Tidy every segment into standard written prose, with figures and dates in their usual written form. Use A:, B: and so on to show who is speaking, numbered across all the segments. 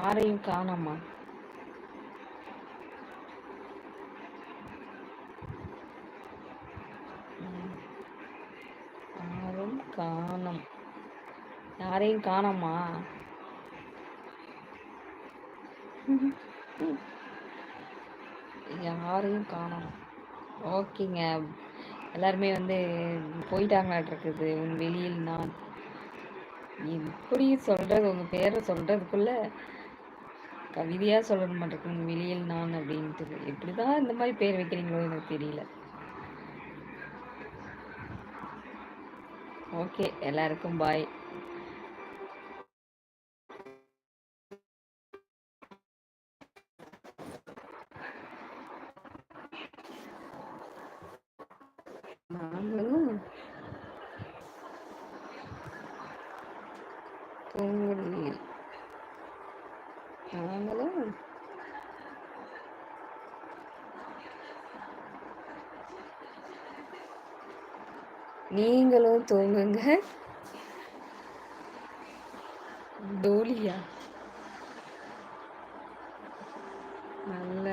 A: யாரையும் காணோமா? யாரும் காணோம். யாரையும் காணோமா? யாரையும் காணோம். ஓகேங்க. எல்லாருமே வந்து போயிட்டாங்களாட்ருக்குது. உன் வெளியில் நான். எப்படி சொல்றது? உங்க பேரை சொல்றதுக்குள்ள கவிதையா சொல்லணும் மாட்டிருக்கு. உன் வெளியில் நான் அப்படின்ட்டு. எப்படிதான் இந்த மாதிரி பேர் வைக்கிறீங்களோ எனக்கு தெரியல. ஓகே, எல்லாருக்கும் பாய். நாங்களும் தூங்குறீர்கள். நாங்களும் நீங்களும் தூங்குங்க. டோலியா நல்ல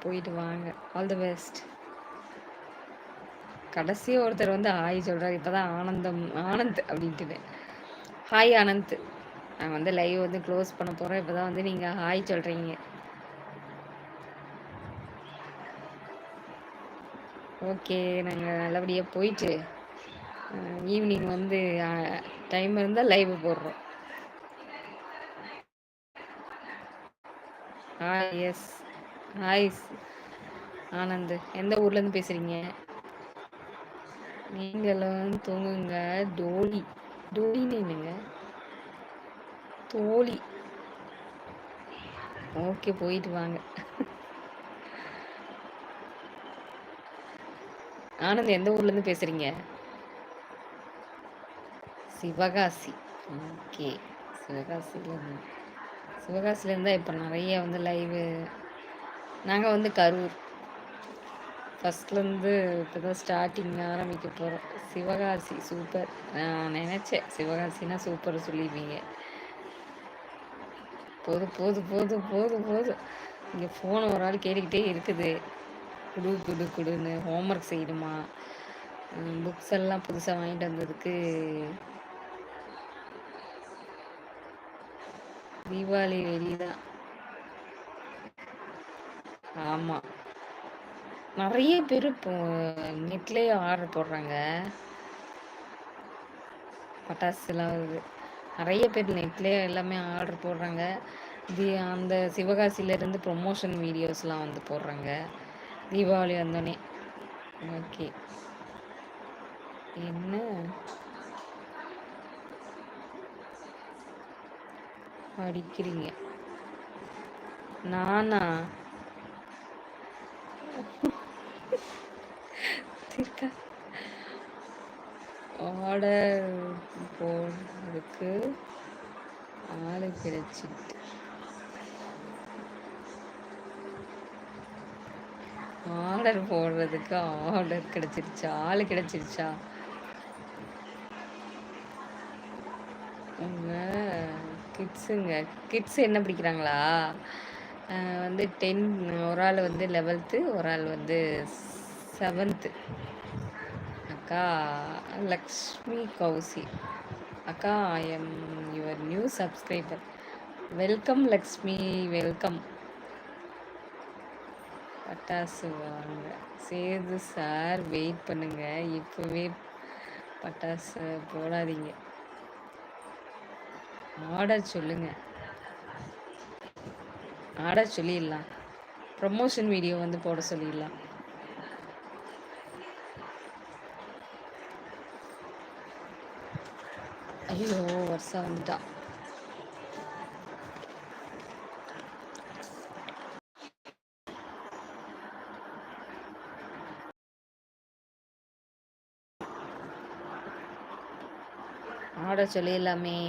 A: போயிட்டு வாங்க. All the best. கடைசியாக ஒருத்தர் வந்து ஹாய் சொல்கிறார். இப்போ தான் ஆனந்த் அப்படின்ட்டு. ஹாய் ஆனந்த். நான் வந்து லைவ் வந்து க்ளோஸ் பண்ண போகிறேன். இப்போ தான் வந்து நீங்கள் ஹாய் சொல்கிறீங்க. ஓகே, நாங்கள் நல்லபடியாக போயிட்டு ஈவினிங் வந்து டைம் இருந்தால் லைவ் போடுறோம். ஹாய். Yes, hi Anand. எந்த ஊர்லேருந்து பேசுகிறீங்க? நீங்களும் தூங்குங்க. டோலி. டோலின்னு என்னங்க? தோழி. ஓகே, போயிட்டு வாங்க. ஆனந்த் எந்த ஊர்லேருந்து பேசுகிறீங்க? சிவகாசி. ஓகே, சிவகாசியிலேருந்து. சிவகாசியிலேருந்து இப்போ நிறைய வந்து லைவு. நாங்கள் வந்து கரூர். ஃபஸ்ட்லேருந்து இப்போ தான் ஸ்டார்டிங் ஆரம்பிக்க போகிறோம். சிவகாசி சூப்பர். நான் நினச்சேன் சிவகாசினா சூப்பர் சொல்லிடுவீங்க. போதும் போதும் போதும் போதும் போதும். இங்கே ஃபோனை ஒரு ஆள் கேட்டுக்கிட்டே இருக்குது. குடு குடு குடுன்னு. ஹோம்ஒர்க் செய்யணுமா? புக்ஸ் எல்லாம் புதுசாக வாங்கிட்டு வந்ததுக்கு தீபாவளி வெளிதான். ஆமாம், நிறைய பேர் இப்போ நெட்லேயே ஆர்டர் போடுறாங்க. பட்டாசுலாம் வருது. நிறைய பேர் நெட்லேயே எல்லாமே ஆர்டர் போடுறாங்க. அந்த சிவகாசியிலேருந்து ப்ரொமோஷன் வீடியோஸ்லாம் வந்து போடுறாங்க தீபாவளி வந்தோடனே. ஓகே, என்ன படிக்கிறீங்க? நானா ஆர்டர் போடுறதுக்கு ஆளு கிடைச்சிட்டு. ஆர்டர் போடுறதுக்கு ஆர்டர் கிடைச்சிருச்சா? ஆளு கிடைச்சிருச்சா? உங்கள் கிட்ஸு என்ன படிக்கிறாங்களா? வந்து 10. ஒரு ஆள் வந்து 11th, ஒரு ஆள் வந்து 7th. அக்கா லக்ஷ்மி கௌசி. அக்கா, I am your new subscriber. Welcome Lakshmi, welcome. பட்டாசு வாங்க. சேது சார் வெயிட் பண்ணுங்க. இப்போவே பட்டாசு போடாதீங்க. ஆர்டர் சொல்லுங்க. ஆர்டர் சொல்லிடலாம். ப்ரமோஷன் வீடியோ வந்து போட சொல்லிடலாம். ஐயோ, வருஷம் வந்துட்டா. ஆர்டர் சொல்லிடலாமே.